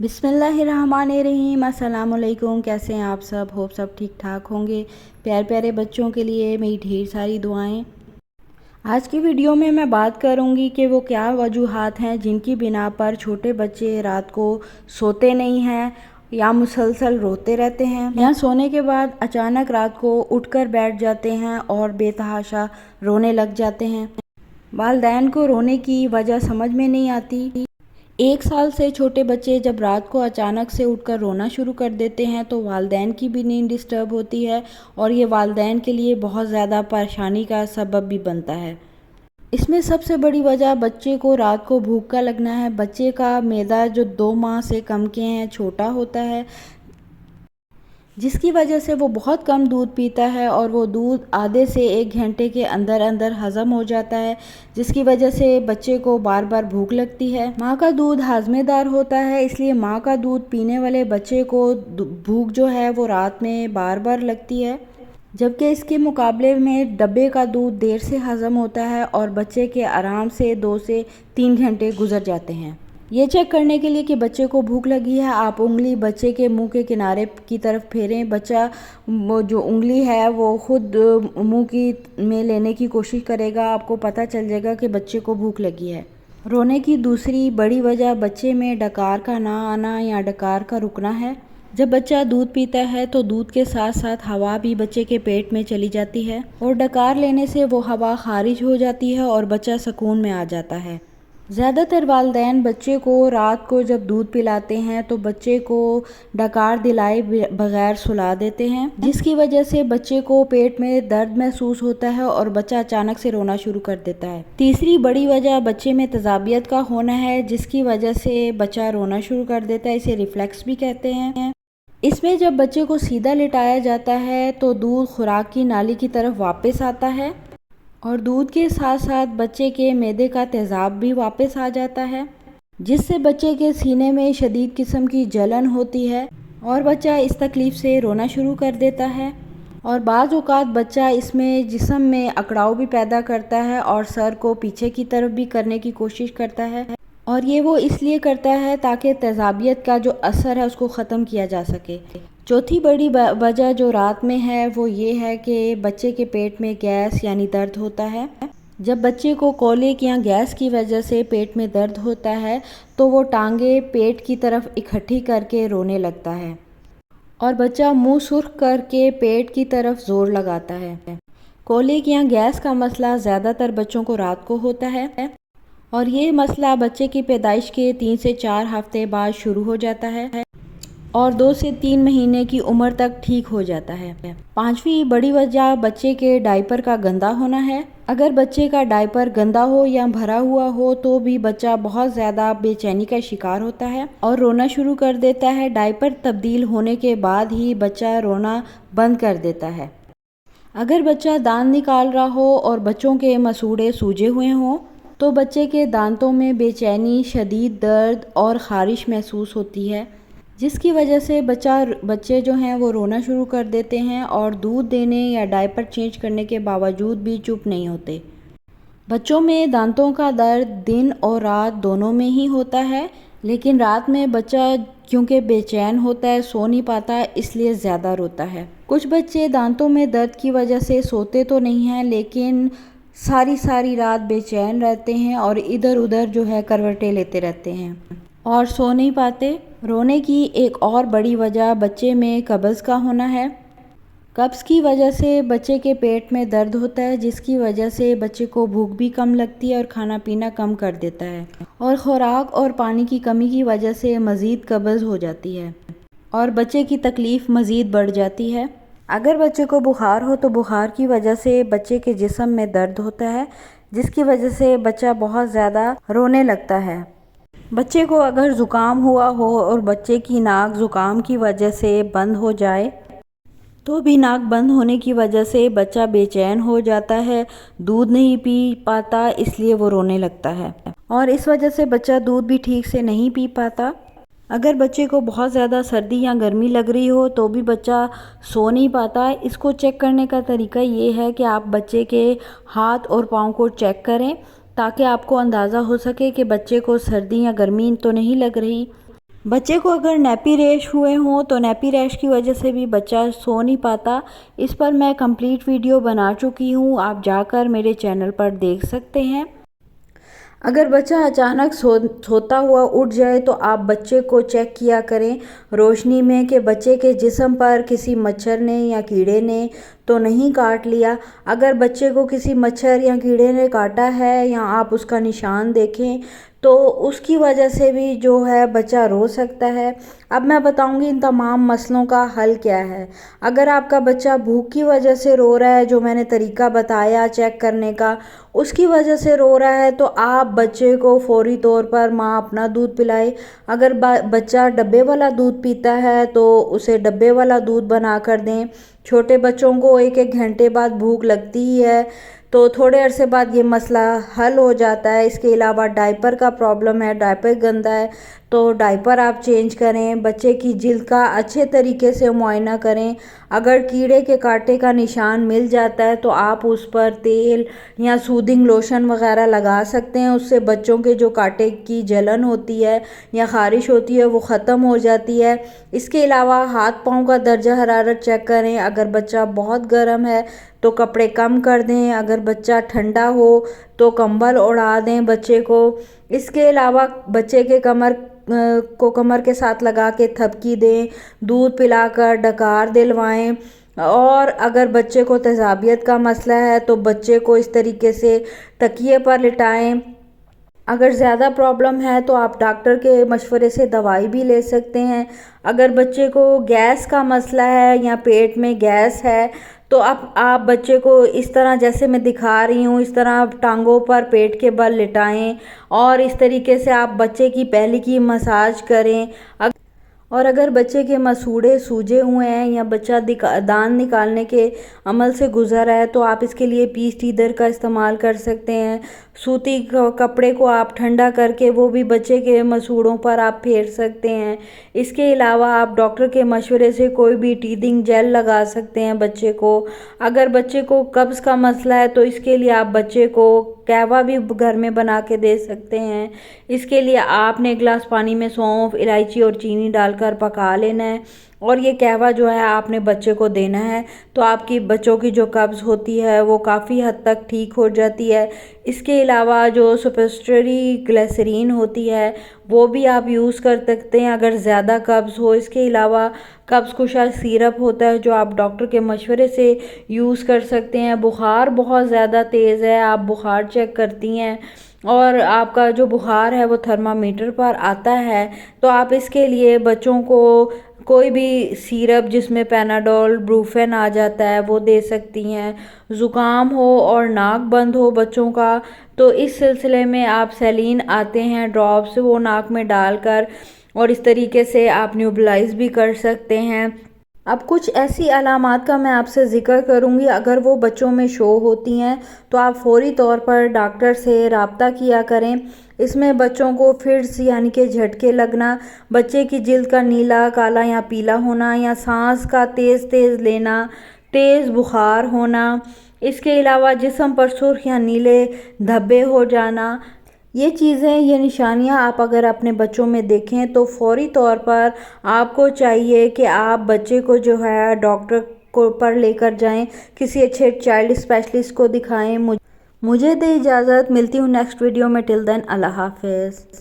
बिस्मिल्लाहिर्रहमानिर्रहीम। अस्सलाम वालेकुम। कैसे हैं आप सब? होप सब ठीक ठाक होंगे। प्यारे प्यारे बच्चों के लिए मेरी ढेर सारी दुआएं। आज की वीडियो में मैं बात करूंगी कि वो क्या वजूहात हैं जिनकी बिना पर छोटे बच्चे रात को सोते नहीं हैं या मुसलसल रोते रहते हैं या सोने के बाद अचानक रात को उठकर बैठ जाते हैं और बेतहाशा रोने लग जाते हैं। वालिदैन को रोने की वजह समझ में नहीं आती। 1 साल से छोटे बच्चे जब रात को अचानक से उठकर रोना शुरू कर देते हैं तो वालिदैन की भी नींद डिस्टर्ब होती है और ये वालिदैन के लिए बहुत ज़्यादा परेशानी का सबब भी बनता है। इसमें सबसे बड़ी वजह बच्चे को रात को भूख का लगना है। बच्चे का मैदा जो 2 माह से कम के हैं छोटा होता है, जिसकी वजह से वो बहुत कम दूध पीता है और वो दूध आधे से 1 घंटे के अंदर अंदर हज़म हो जाता है, जिसकी वजह से बच्चे को बार बार भूख लगती है। माँ का दूध हाजमेदार होता है, इसलिए माँ का दूध पीने वाले बच्चे को भूख जो है वो रात में बार बार लगती है, जबकि इसके मुकाबले में डब्बे का दूध देर से हज़म होता है और बच्चे के आराम से 2 से 3 घंटे गुजर जाते हैं। ये चेक करने के लिए कि बच्चे को भूख लगी है, आप उंगली बच्चे के मुंह के किनारे की तरफ फेरें। बच्चा वो जो उंगली है वो खुद मुंह की में लेने की कोशिश करेगा, आपको पता चल जाएगा कि बच्चे को भूख लगी है। रोने की दूसरी बड़ी वजह बच्चे में डकार का ना आना या डकार का रुकना है। जब बच्चा दूध पीता है तो दूध के साथ साथ हवा भी बच्चे के पेट में चली जाती है और डकार लेने से वो हवा खारिज हो जाती है और बच्चा सुकून में आ जाता है। ज़्यादातर वालिदैन बच्चे को रात को जब दूध पिलाते हैं तो बच्चे को डकार दिलाए बगैर सुला देते हैं, जिसकी वजह से बच्चे को पेट में दर्द महसूस होता है और बच्चा अचानक से रोना शुरू कर देता है। तीसरी बड़ी वजह बच्चे में तेज़ाबियत का होना है, जिसकी वजह से बच्चा रोना शुरू कर देता है। इसे रिफ्लेक्स भी कहते हैं। इसमें जब बच्चे को सीधा लिटाया जाता है तो दूध खुराक की नाली की तरफ वापस आता है और दूध के साथ साथ बच्चे के मैदे का तेज़ाब भी वापस आ जाता है, जिससे बच्चे के सीने में शदीद किस्म की जलन होती है और बच्चा इस तकलीफ़ से रोना शुरू कर देता है। और बाज़ औक़ात बच्चा इसमें जिस्म में अकड़ाव भी पैदा करता है और सर को पीछे की तरफ भी करने की कोशिश करता है, और ये वो इसलिए करता है ताकि तेज़ाबियत का जो असर है उसको ख़त्म किया जा सके। चौथी बड़ी वजह जो रात में है वो ये है कि बच्चे के पेट में गैस यानी दर्द होता है। जब बच्चे को कोलिक या गैस की वजह से पेट में दर्द होता है तो वो टांगे पेट की तरफ इकट्ठी करके रोने लगता है और बच्चा मुंह सुर्ख करके पेट की तरफ ज़ोर लगाता है। कोलिक या गैस का मसला ज़्यादातर बच्चों को रात को होता है और ये मसला बच्चे की पैदाइश के 3 से 4 हफ्ते बाद शुरू हो जाता है और 2 से 3 महीने की उम्र तक ठीक हो जाता है। पांचवी बड़ी वजह बच्चे के डायपर का गंदा होना है। अगर बच्चे का डायपर गंदा हो या भरा हुआ हो तो भी बच्चा बहुत ज़्यादा बेचैनी का शिकार होता है और रोना शुरू कर देता है। डायपर तब्दील होने के बाद ही बच्चा रोना बंद कर देता है। अगर बच्चा दांत निकाल रहा हो और बच्चों के मसूड़े सूजे हुए हों तो बच्चे के दांतों में बेचैनी, शदीद दर्द और ख़ारिश महसूस होती है, जिसकी वजह से बच्चे जो हैं वो रोना शुरू कर देते हैं और दूध देने या डायपर चेंज करने के बावजूद भी चुप नहीं होते। बच्चों में दांतों का दर्द दिन और रात दोनों में ही होता है, लेकिन रात में बच्चा क्योंकि बेचैन होता है, सो नहीं पाता, इसलिए ज़्यादा रोता है। कुछ बच्चे दांतों में दर्द की वजह से सोते तो नहीं हैं, लेकिन सारी रात बेचैन रहते हैं और इधर उधर जो है करवटें लेते रहते हैं और सो नहीं पाते। रोने की एक और बड़ी वजह बच्चे में कब्ज़ का होना है। कब्ज़ की वजह से बच्चे के पेट में दर्द होता है, जिसकी वजह से बच्चे को भूख भी कम लगती है और खाना पीना कम कर देता है और खुराक और पानी की कमी की वजह से मज़ीद कब्ज़ हो जाती है और बच्चे की तकलीफ़ मज़ीद बढ़ जाती है। अगर बच्चे को बुखार हो तो बुखार की वजह से बच्चे के जिस्म में दर्द होता है, जिसकी वजह से बच्चा बहुत ज़्यादा रोने लगता है। बच्चे को अगर ज़ुकाम हुआ हो और बच्चे की नाक ज़ुकाम की वजह से बंद हो जाए तो भी नाक बंद होने की वजह से बच्चा बेचैन हो जाता है, दूध नहीं पी पाता, इसलिए वो रोने लगता है और इस वजह से बच्चा दूध भी ठीक से नहीं पी पाता। अगर बच्चे को बहुत ज़्यादा सर्दी या गर्मी लग रही हो तो भी बच्चा सो नहीं पाता। इसको चेक करने का तरीका ये है कि आप बच्चे के हाथ और पाँव को चेक करें ताकि आपको अंदाज़ा हो सके कि बच्चे को सर्दी या गर्मी तो नहीं लग रही। बच्चे को अगर नैपी रैश हुए हों तो नैपी रैश की वजह से भी बच्चा सो नहीं पाता। इस पर मैं कंप्लीट वीडियो बना चुकी हूँ, आप जाकर मेरे चैनल पर देख सकते हैं। अगर बच्चा अचानक सोता हुआ उठ जाए तो आप बच्चे को चेक किया करें रोशनी में कि बच्चे के जिस्म पर किसी मच्छर ने या कीड़े ने तो नहीं काट लिया। अगर बच्चे को किसी मच्छर या कीड़े ने काटा है या आप उसका निशान देखें तो उसकी वजह से भी जो है बच्चा रो सकता है। अब मैं बताऊंगी इन तमाम मसलों का हल क्या है। अगर आपका बच्चा भूख की वजह से रो रहा है, जो मैंने तरीका बताया चेक करने का, उसकी वजह से रो रहा है तो आप बच्चे को फौरी तौर पर माँ अपना दूध पिलाए। अगर बच्चा डब्बे वाला दूध पीता है तो उसे डब्बे वाला दूध बना कर दें। छोटे बच्चों को एक एक घंटे बाद भूख लगती ही है तो थोड़े अरसे बाद ये मसला हल हो जाता है। इसके अलावा डायपर का प्रॉब्लम है, डायपर गंदा है तो डायपर आप चेंज करें। बच्चे की जिल्द का अच्छे तरीके से मुआयना करें। अगर कीड़े के कांटे का निशान मिल जाता है तो आप उस पर तेल या सूदिंग लोशन वगैरह लगा सकते हैं। उससे बच्चों के जो कांटे की जलन होती है या ख़ारिश होती है वो ख़त्म हो जाती है। इसके अलावा हाथ पाँव का दर्जा हरारत चेक करें। अगर बच्चा बहुत गर्म है तो कपड़े कम कर दें, अगर बच्चा ठंडा हो तो कंबल ओढ़ा दें बच्चे को। इसके अलावा बच्चे के कमर के साथ लगा के थपकी दें, दूध पिलाकर डकार दिलवाएं। और अगर बच्चे को तेज़ाबियत का मसला है तो बच्चे को इस तरीके से तकिए पर लिटाएं। अगर ज़्यादा प्रॉब्लम है तो आप डॉक्टर के मशवरे से दवाई भी ले सकते हैं। अगर बच्चे को गैस का मसला है या पेट में गैस है तो आप बच्चे को इस तरह जैसे मैं दिखा रही हूँ इस तरह टांगों पर पेट के बल लिटाएं और इस तरीके से आप बच्चे की पहली की मसाज करें। और अगर बच्चे के मसूड़े सूजे हुए हैं या बच्चा दांत निकालने के अमल से गुजर रहा है तो आप इसके लिए पीस टीदर का इस्तेमाल कर सकते हैं। सूती कपड़े को आप ठंडा करके वो भी बच्चे के मसूड़ों पर आप फेर सकते हैं। इसके अलावा आप डॉक्टर के मशवरे से कोई भी टीदिंग जेल लगा सकते हैं बच्चे को। अगर बच्चे को कब्ज़ का मसला है तो इसके लिए आप बच्चे को कहवा भी घर में बना के दे सकते हैं। इसके लिए आपने गिलास पानी में सौंफ, इलायची और चीनी डालकर पका लेना है और ये कहवा जो है आपने बच्चे को देना है तो आपकी बच्चों की जो कब्ज़ होती है वो काफ़ी हद तक ठीक हो जाती है। इसके अलावा जो सुपेस्टरी ग्लिसरीन होती है वो भी आप यूज़ कर सकते हैं अगर ज़्यादा कब्ज़ हो। इसके अलावा कब्ज़ कुशा सिरप होता है जो आप डॉक्टर के मशवरे से यूज़ कर सकते हैं। बुखार बहुत ज़्यादा तेज़ है, आप बुखार चेक करती हैं और आपका जो बुखार है वो थर्मामीटर पर आता है तो आप इसके लिए बच्चों को कोई भी सिरप जिसमें पैनाडोल, ब्रूफेन आ जाता है वो दे सकती हैं। ज़ुकाम हो और नाक बंद हो बच्चों का तो इस सिलसिले में आप सैलीन आते हैं ड्रॉप्स, वो नाक में डालकर और इस तरीके से आप न्यूबलाइज भी कर सकते हैं। अब कुछ ऐसी अलामात का मैं आपसे ज़िक्र करूंगी। अगर वो बच्चों में शो होती हैं तो आप फौरी तौर पर डॉक्टर से रब्ता किया करें। इसमें बच्चों को फिट्स यानी कि झटके लगना, बच्चे की जिल्द का नीला, काला या पीला होना या सांस का तेज़ तेज़ लेना, तेज़ बुखार होना। इसके अलावा जिस्म पर सुर्ख या नीले धब्बे हो जाना। ये चीज़ें, ये निशानियाँ आप अगर अपने बच्चों में देखें तो फौरी तौर पर आपको चाहिए कि आप बच्चे को जो है डॉक्टर को पर लेकर जाएं, किसी अच्छे चाइल्ड स्पेशलिस्ट को दिखाएं। मुझे दे इजाज़त, मिलती हूँ नेक्स्ट वीडियो में। टिल देन अल्लाह हाफ़िज़।